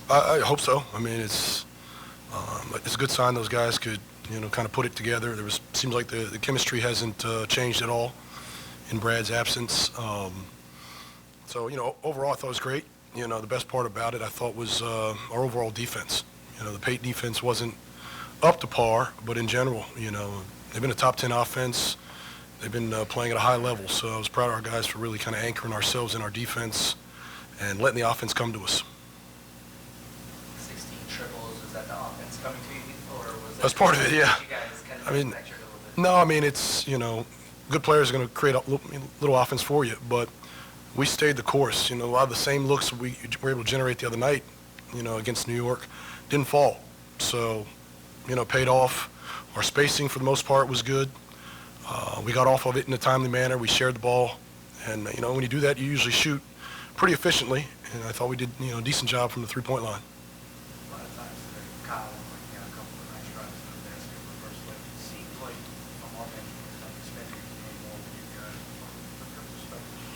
I hope so. I mean, it's a good sign those guys could, kind of put it together. Seems like the chemistry hasn't changed at all in Brad's absence. So, overall, I thought it was great. The best part about it, I thought, was our overall defense. The Pate defense wasn't up to par, but in general, they've been a top 10 offense. They've been playing at a high level. So I was proud of our guys for really kind of anchoring ourselves in our defense and letting the offense come to us. 16 triples, was that the offense coming to you, or was that That's part of it, yeah. you guys kind of I mean, manufactured a little bit? No, I mean, it's, good players are going to create a little offense for you, but we stayed the course. A lot of the same looks we were able to generate the other night, against New York, didn't fall. So, paid off. Our spacing, for the most part, was good. We got off of it in a timely manner. We shared the ball. And, when you do that, you usually shoot pretty efficiently. And I thought we did, a decent job from the three-point line. A lot of times, Kyle, a couple of nice drives in the basket in the first leg. It seems like from our bench, like expecting to play more with you guys from your perspective.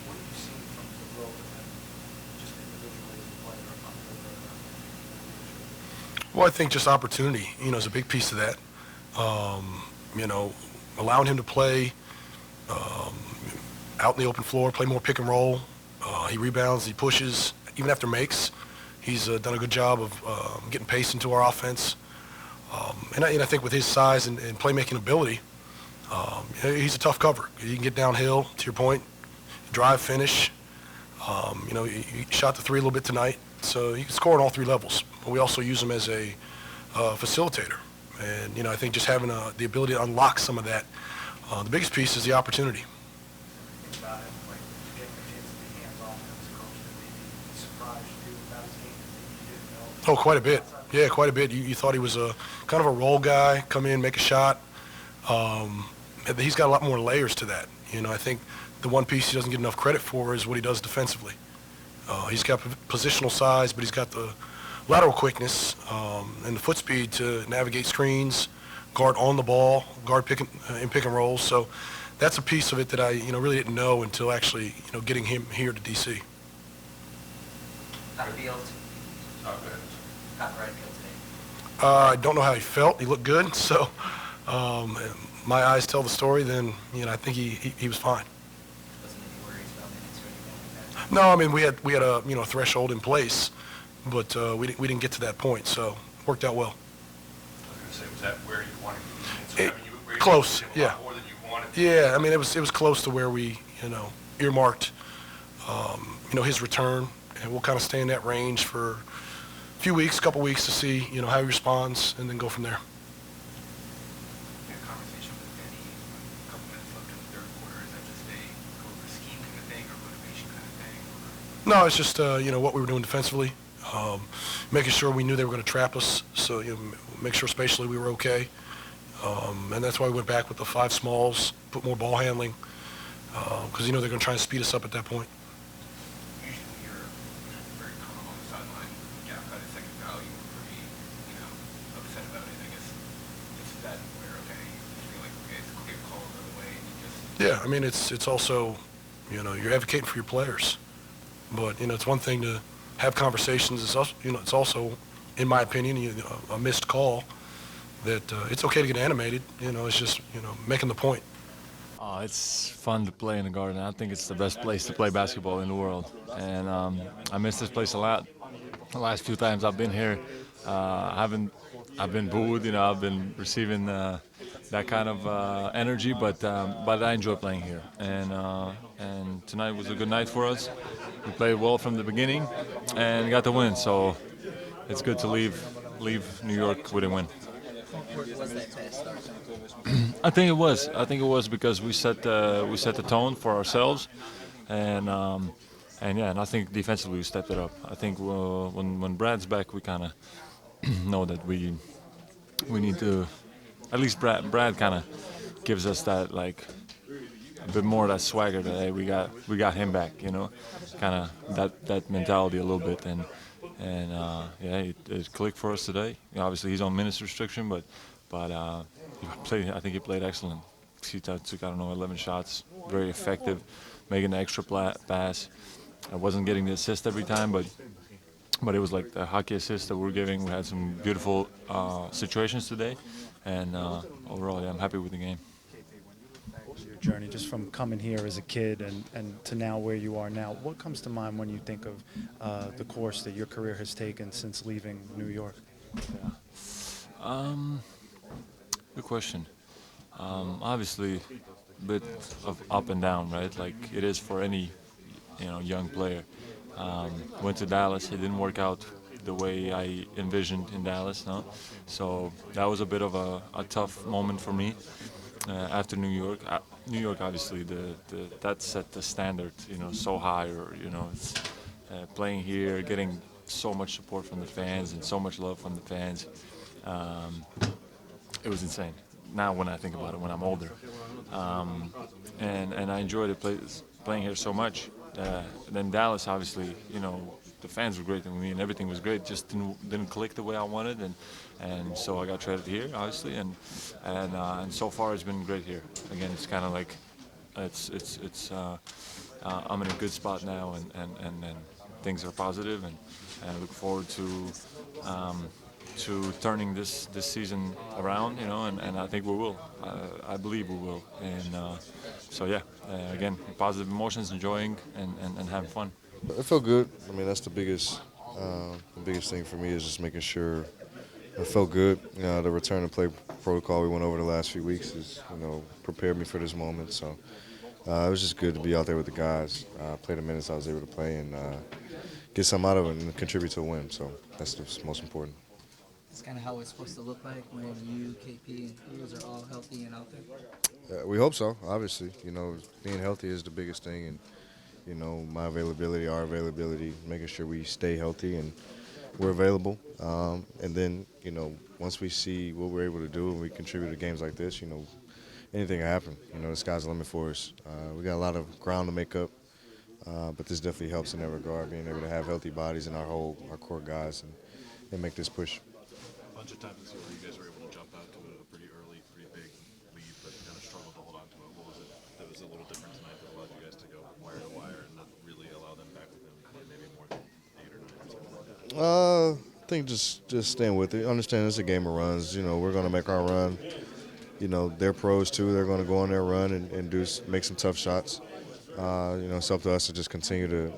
What have you seen from the growth of him, just individually as a player, on the leadership? Well, I think just opportunity, is a big piece of that. Allowing him to play out in the open floor, play more pick and roll. He rebounds, he pushes, even after makes. He's done a good job of getting pace into our offense. And I think with his size and playmaking ability, he's a tough cover. He can get downhill, to your point, drive, finish. He shot the three a little bit tonight, so he can score on all three levels. But we also use him as a facilitator. And, I think just having the ability to unlock some of that, the biggest piece is the opportunity. Think about him, like getting a chance to be hands-on as a coach, that maybe surprised you about his game that you didn't know? Oh, quite a bit. Yeah, quite a bit. You thought he was a kind of a role guy, come in, make a shot. He's got a lot more layers to that. I think the one piece he doesn't get enough credit for is what he does defensively. He's got positional size, but he's got the lateral quickness and the foot speed to navigate screens, guard on the ball, guard in pick and rolls. So that's a piece of it that I really didn't know until actually getting him here to DC. How did Beal? Oh, good. How did Brad feel today? I don't know how he felt. He looked good. So my eyes tell the story. Then I think he was fine. Wasn't any worries about minutes or anything like that? No, I mean we had a threshold in place, but we didn't get to that point. So worked out well. I was going to say, was that where you wanted to be? Were you Close, a yeah. lot more than you wanted? Yeah, I mean it was close to where we earmarked his return, and we'll kind of stay in that range for a few weeks, couple weeks to see how he responds, and then go from there. You had a conversation with Benny a couple minutes left in the third quarter. Is that just a over scheme kind of thing or motivation kind of thing? No, it's just what we were doing defensively, making sure we knew they were going to trap us, so make sure spatially we were okay, and that's why we went back with the 5 smalls, put more ball handling, because they're going to try and speed us up at that point. Usually when you're very calm on the sideline, gap cut is second value. You're pretty, upset about it. I guess it's that where, okay, you feel like, okay, it's clear call another way, and you just... Yeah, I mean it's also you're advocating for your players, but it's one thing to have conversations. It's also, it's also, in my opinion, a missed call that it's okay to get animated. It's just making the point. It's fun to play in the Garden. I think it's the best place to play basketball in the world, and I miss this place a lot. The last few times I've been here, I've been booed. I've been receiving that kind of energy, but I enjoy playing here. And tonight was a good night for us. We played well from the beginning, and got the win. So it's good to leave New York with a win. Was that fast start? I think it was because we set the tone for ourselves, and I think defensively we stepped it up. I think when Brad's back, we kind of know that we need to, at least Brad kind of gives us that, like, a bit more of that swagger that, hey, we got him back, kind of that mentality a little bit, and it clicked for us today. Obviously he's on minutes restriction, but I think he played excellent. He took 11 shots, very effective, making the extra pass. I wasn't getting the assist every time, but but it was like the hockey assist that we're giving. We had some beautiful situations today, and overall, yeah, I'm happy with the game. What was your journey just from coming here as a kid and to now where you are now? What comes to mind when you think of the course that your career has taken since leaving New York? Good question. Obviously, a bit of up and down, right? Like it is for any, young player. Went to Dallas. It didn't work out the way I envisioned in Dallas, no? So that was a bit of a tough moment for me after New York. New York, obviously, that set the standard, so high. Or it's, playing here, getting so much support from the fans and so much love from the fans. It was insane. Now when I think about it, when I'm older, and I enjoyed it playing here so much. Then Dallas, obviously, the fans were great with me and everything was great. Just didn't click the way I wanted, and so I got traded here, obviously, and so far it's been great here. Again, it's kind of like I'm in a good spot now, and things are positive, and I look forward to turning this season around, and I think we will. I believe we will, and so yeah, again, positive emotions, enjoying and having fun. It felt good. I mean, that's the biggest thing for me is just making sure it felt good. The return to play protocol we went over the last few weeks is, prepared me for this moment. So it was just good to be out there with the guys, play the minutes I was able to play, and get something out of it and contribute to a win. So that's the most important. It's kind of how it's supposed to look like when you, KP, and Beals are all healthy and out there. We hope so. Obviously, being healthy is the biggest thing, and my availability, our availability, making sure we stay healthy and we're available. And then, once we see what we're able to do and we contribute to games like this, anything can happen. The sky's the limit for us. We got a lot of ground to make up, but this definitely helps in that regard, being able to have healthy bodies and our core guys and make this push. A bunch of times this year where you guys were able to jump out to a pretty early, pretty big lead, but kind of struggled to hold on to it. What was it that was a little different tonight that allowed you guys to go wire to wire and not really allow them back within maybe more than 8 or 9 or something like that? I think just staying with it. Understand it's a game of runs. We're going to make our run. They're pros too. They're going to go on their run and make some tough shots. It's up to us to just continue to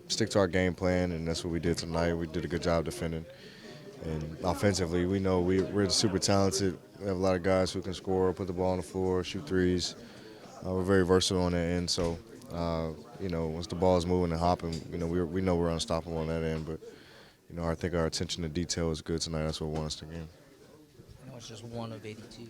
stick to our game plan, and that's what we did tonight. We did a good job defending. And offensively, we know we're super talented. We have a lot of guys who can score, put the ball on the floor, shoot threes. We're very versatile on that end. So, once the ball is moving and hopping, we know we're unstoppable on that end. But, I think our attention to detail is good tonight. That's what we want us to gain. I know it's just one of 82